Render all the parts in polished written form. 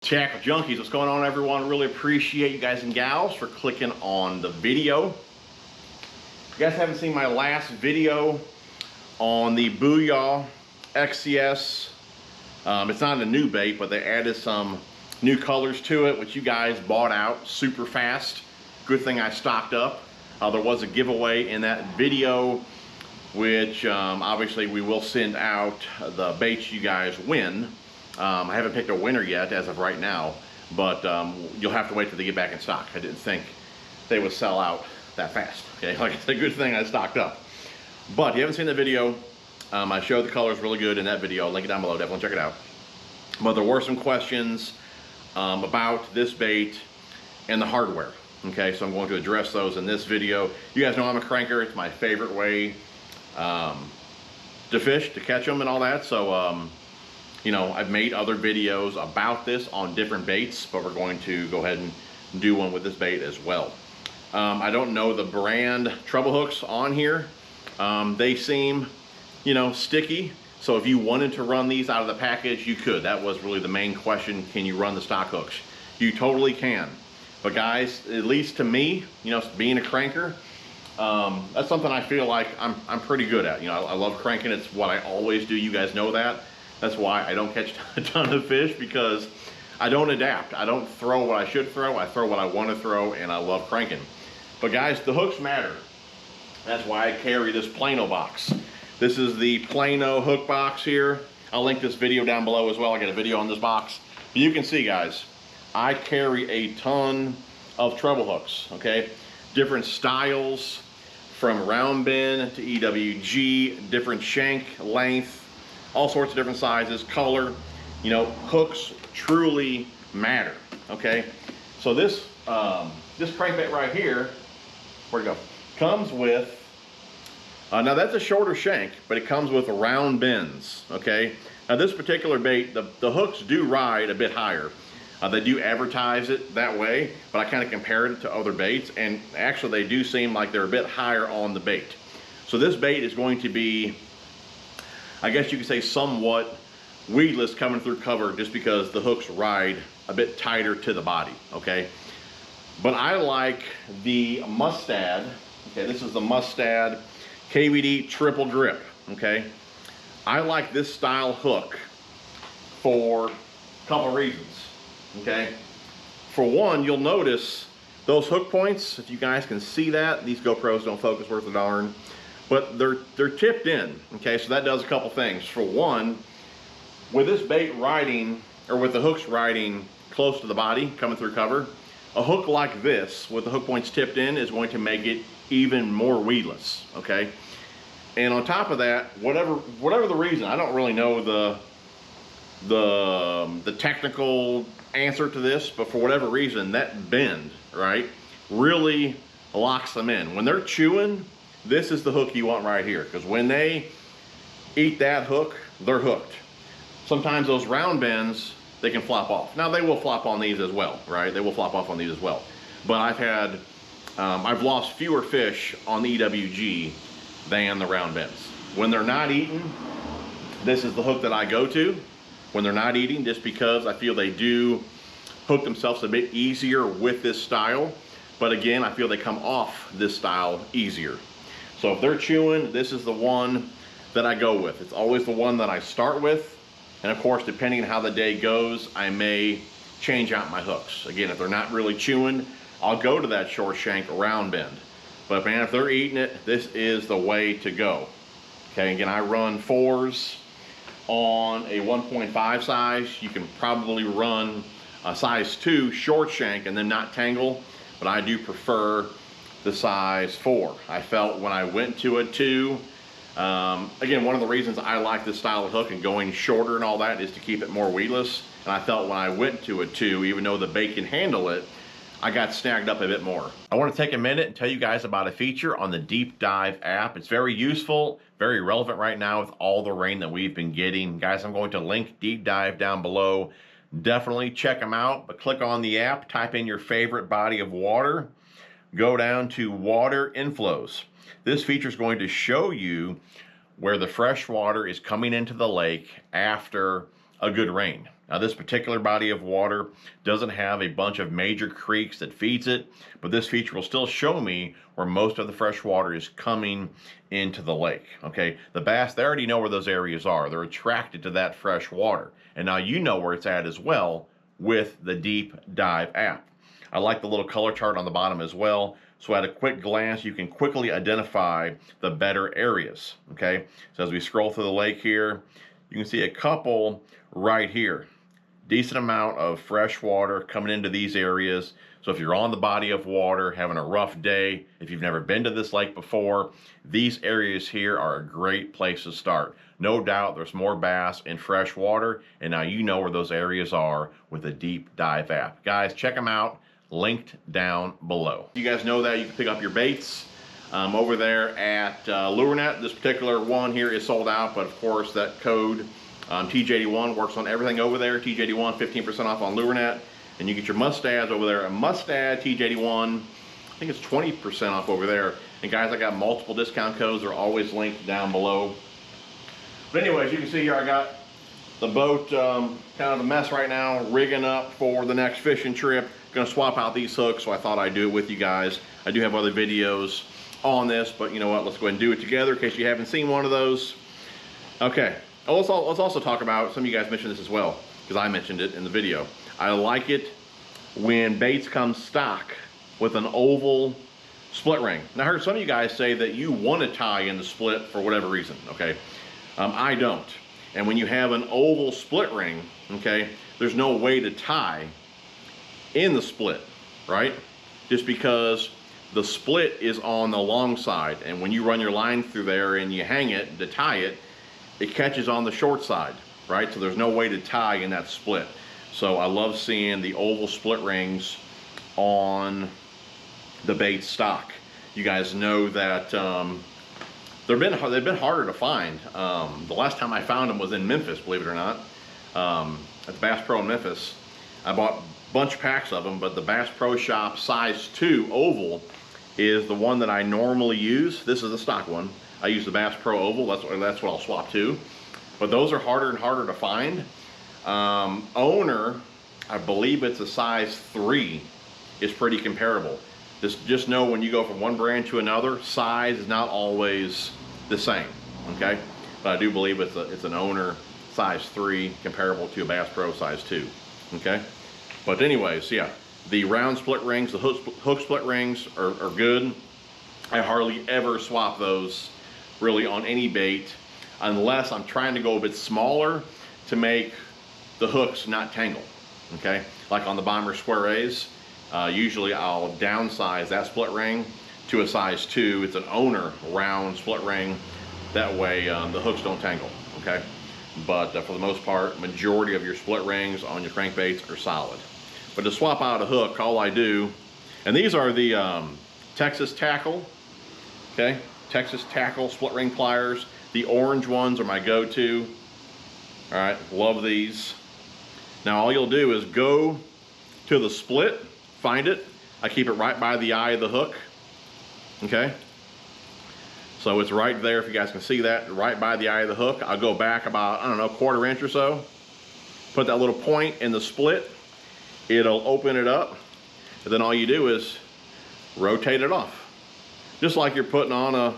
Tackle Junkies, what's going on, everyone? Really appreciate you guys and gals for clicking on the video. If you guys haven't seen my last video on the Booyah XCS, it's not a new bait, but they added some new colors to it, which you guys bought out super fast. Good thing I stocked up. There was a giveaway in that video, which obviously we will send out the baits you guys win. I haven't picked a winner yet as of right now, but you'll have to wait till they get back in stock. I didn't think they would sell out that fast. Okay, like it's a good thing I stocked up. But if you haven't seen the video, I showed the colors really good in that video. I'll link it down below, definitely check it out. But there were some questions about this bait and the hardware. Okay, so I'm going to address those in this video. You guys know I'm a cranker. It's my favorite way to fish, to catch them and all that. So, you know, I've made other videos about this on different baits, but we're going to go ahead and do one with this bait as well. I don't know the brand treble hooks on here. They seem, you know, sticky. So if you wanted to run these out of the package, you could. That was really the main question. Can you run the stock hooks? You totally can. But guys, at least to me, you know, being a cranker, that's something I feel like I'm pretty good at. You know, I love cranking. It's what I always do. You guys know that. That's why I don't catch a ton of fish, because I don't adapt. I don't throw what I should throw. I throw what I want to throw, and I love cranking. But guys, the hooks matter. That's why I carry this Plano box. This is the Plano hook box here. I'll link this video down below as well. I got a video on this box. But you can see, guys, I carry a ton of treble hooks, okay? Different styles, from round bend to EWG, different shank length, all sorts of different sizes, color. You know, hooks truly matter, okay? So this this crankbait right here, where'd it go? Comes with, now that's a shorter shank, but it comes with round bends, okay? Now this particular bait, the hooks do ride a bit higher. They do advertise it that way, but I kind of compared it to other baits, and actually they do seem like they're a bit higher on the bait. So this bait is going to be, I guess you could say, somewhat weedless coming through cover, just because the hooks ride a bit tighter to the body, okay? But I like the Mustad. Okay, this is the Mustad KVD triple grip, okay? I like this style hook for a couple reasons, okay? For one, you'll notice those hook points, if you guys can see that, these GoPros don't focus worth a darn, but they're tipped in, okay? So that does a couple things. For one, with this bait riding, or with the hooks riding close to the body, coming through cover, a hook like this, with the hook points tipped in, is going to make it even more weedless, okay? And on top of that, whatever the reason, I don't really know the technical answer to this, but for whatever reason, that bend, right, really locks them in. When they're chewing, this is the hook you want right here, because when they eat that hook, they're hooked. Sometimes those round bends, they can flop off. Now they will flop on these as well, right? They will flop off on these as well. But I've lost fewer fish on the EWG than the round bends. When they're not eating, this is the hook that I go to. When they're not eating, just because I feel they do hook themselves a bit easier with this style. But again, I feel they come off this style easier. So if they're chewing, this is the one that I go with. It's always the one that I start with. And of course, depending on how the day goes, I may change out my hooks. Again, if they're not really chewing, I'll go to that short shank round bend. But man, if they're eating it, this is the way to go. Okay, again, I run 4s on a 1.5 size. You can probably run a size 2 short shank and then not tangle, but I do prefer the size 4. I felt when I went to a 2, again, one of the reasons I like this style of hook and going shorter and all that is to keep it more weedless. And I felt when I went to a 2, even though the bait can handle it, I got snagged up a bit more. I want to take a minute and tell you guys about a feature on the Deep Dive app. It's very useful, very relevant right now with all the rain that we've been getting. Guys, I'm going to link Deep Dive down below. Definitely check them out, but click on the app, type in your favorite body of water, go down to water inflows. This feature is going to show you where the fresh water is coming into the lake after a good rain. Now this particular body of water doesn't have a bunch of major creeks that feeds it, but this feature will still show me where most of the fresh water is coming into the lake. Okay, the bass, they already know where those areas are. They're attracted to that fresh water. And now you know where it's at as well with the Deep Dive app. I like the little color chart on the bottom as well. So at a quick glance, you can quickly identify the better areas, okay? So as we scroll through the lake here, you can see a couple right here. Decent amount of fresh water coming into these areas. So if you're on the body of water, having a rough day, if you've never been to this lake before, these areas here are a great place to start. No doubt there's more bass in fresh water, and now you know where those areas are with the Deep Dive app. Guys, check them out. Linked down below. You guys know that you can pick up your baits over there at Lurenet. This particular one here is sold out, but of course that code TJ81 works on everything over there. TJ81, 15% off on Lurenet. And you get your mustads over there. A mustad TJ81, I think it's 20% off over there. And guys, I got multiple discount codes. They're always linked down below. But anyways, you can see here I got the boat kind of a mess right now, rigging up for the next fishing trip. Gonna swap out these hooks, so I thought I'd do it with you guys. I do have other videos on this, but you know what, let's go ahead and do it together in case you haven't seen one of those. Okay, let's also talk about, some of you guys mentioned this as well, because I mentioned it in the video. I like it when baits come stock with an oval split ring. Now I heard some of you guys say that you want to tie in the split for whatever reason, okay? I don't. And when you have an oval split ring, okay, there's no way to tie in the split, right? Just because the split is on the long side, and when you run your line through there and you hang it to tie it, it catches on the short side, right? So there's no way to tie in that split. So I love seeing the oval split rings on the bait stock. You guys know that they've been harder to find. The last time I found them was in Memphis, believe it or not, at the Bass Pro in Memphis. I bought bunch packs of them, but the Bass Pro Shop size 2 oval is the one that I normally use. This is the stock one. I use the Bass Pro oval. That's what I'll swap to. But those are harder and harder to find. Owner, I believe it's a size 3, is pretty comparable. Just know when you go from one brand to another, size is not always the same. Okay, but I do believe it's an Owner size 3 comparable to a Bass Pro size 2. Okay. But anyways, yeah, the round split rings, the hook split rings are good. I hardly ever swap those really on any bait unless I'm trying to go a bit smaller to make the hooks not tangle, okay? Like on the Bomber Square A's, usually I'll downsize that split ring to a size 2. It's an Owner round split ring. That way the hooks don't tangle, okay? But for the most part, majority of your split rings on your crankbaits are solid. But to swap out a hook, all I do, and these are the Texas Tackle, okay? Texas Tackle split ring pliers. The orange ones are my go-to. All right, love these. Now all you'll do is go to the split, find it. I keep it right by the eye of the hook, okay? So it's right there, if you guys can see that, right by the eye of the hook. I'll go back about, I don't know, 1/4 inch or so. Put that little point in the split. It'll open it up. And then all you do is rotate it off. Just like you're putting on a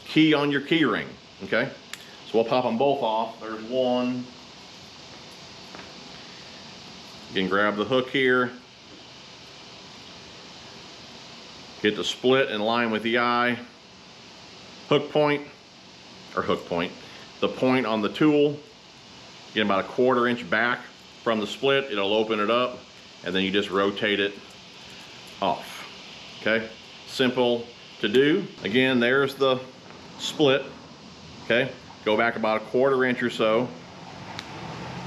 key on your key ring, okay? So we'll pop them both off. There's one. You can grab the hook here. Get the split in line with the eye. Hook point, the point on the tool, get about 1/4 inch back from the split. It'll open it up, and then you just rotate it off. Okay, simple to do. Again, there's the split. Okay, go back about 1/4 inch or so.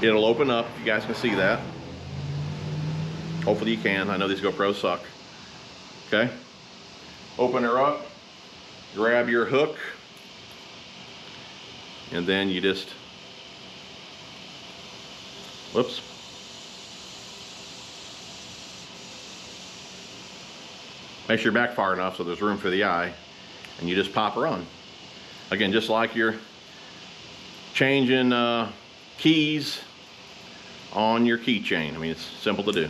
It'll open up, if you guys can see that. Hopefully you can. I know these GoPros suck. Okay, open her up. Grab your hook, and then you just, whoops. Make sure you're back far enough so there's room for the eye, and you just pop her on. Again, just like you're changing keys on your keychain. I mean, it's simple to do,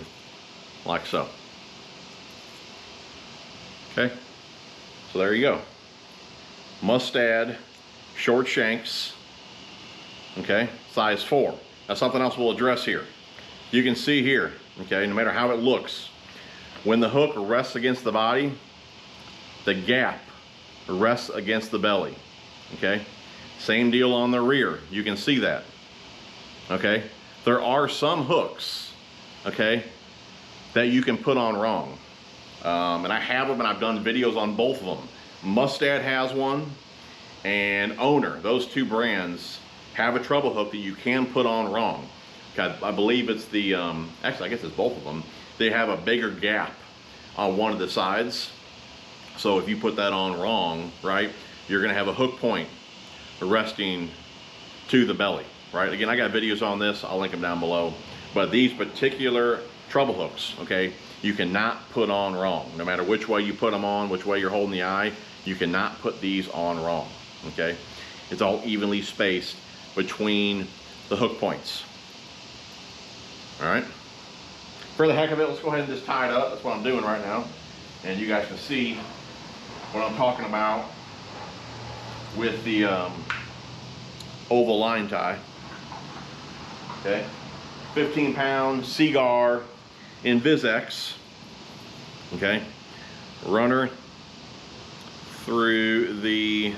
like so. Okay, so there you go. Mustad short shanks, okay, size 4. Now something else we'll address here. You can see here, okay, no matter how it looks, when the hook rests against the body, the gap rests against the belly, okay? Same deal on the rear, you can see that, okay? There are some hooks, okay, that you can put on wrong. And I have them, and I've done videos on both of them. Mustad has one, and Owner, those two brands have a treble hook that you can put on wrong. I believe it's the, actually I guess it's both of them. They have a bigger gap on one of the sides. So if you put that on wrong, right, you're gonna have a hook point resting to the belly, right? Again, I got videos on this, I'll link them down below. But these particular treble hooks, okay, you cannot put on wrong. No matter which way you put them on, which way you're holding the eye, you cannot put these on wrong, okay? It's all evenly spaced between the hook points. All right, for the heck of it, let's go ahead and just tie it up. That's what I'm doing right now. And you guys can see what I'm talking about with the oval line tie. Okay, 15-pound Seagar Invis-X. Okay, runner through the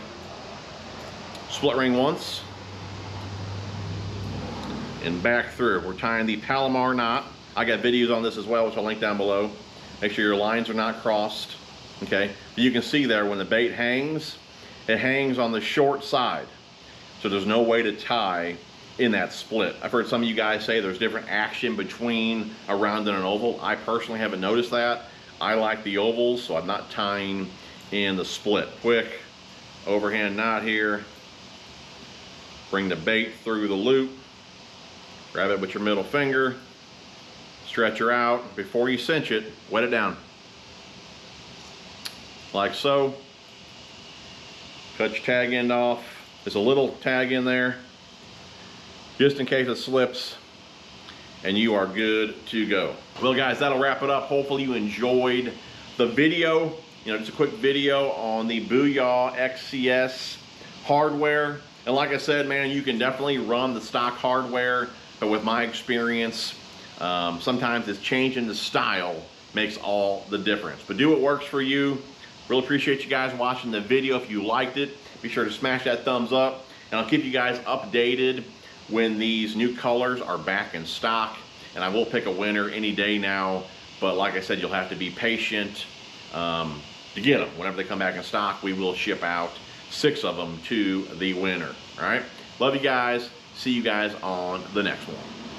split ring once and back through. We're tying the Palomar knot. I got videos on this as well, which I'll link down below. Make sure your lines are not crossed, okay? But you can see there when the bait hangs, it hangs on the short side. So there's no way to tie in that split. I've heard some of you guys say there's different action between a round and an oval. I personally haven't noticed that. I like the ovals, so I'm not tying in the split. Quick overhand knot here. Bring the bait through the loop. Grab it with your middle finger, stretch her out. Before you cinch it, wet it down. Like so. Cut your tag end off. There's a little tag in there, just in case it slips, and you are good to go. Well guys, that'll wrap it up. Hopefully you enjoyed the video. You know, just a quick video on the Booyah XCS hardware. And like I said, man, you can definitely run the stock hardware. But with my experience, sometimes it's changing the style makes all the difference. But do what works for you. Really appreciate you guys watching the video. If you liked it, be sure to smash that thumbs up. And I'll keep you guys updated when these new colors are back in stock. And I will pick a winner any day now. But like I said, you'll have to be patient to get them. Whenever they come back in stock, we will ship out 6 of them to the winner. All right? Love you guys. See you guys on the next one.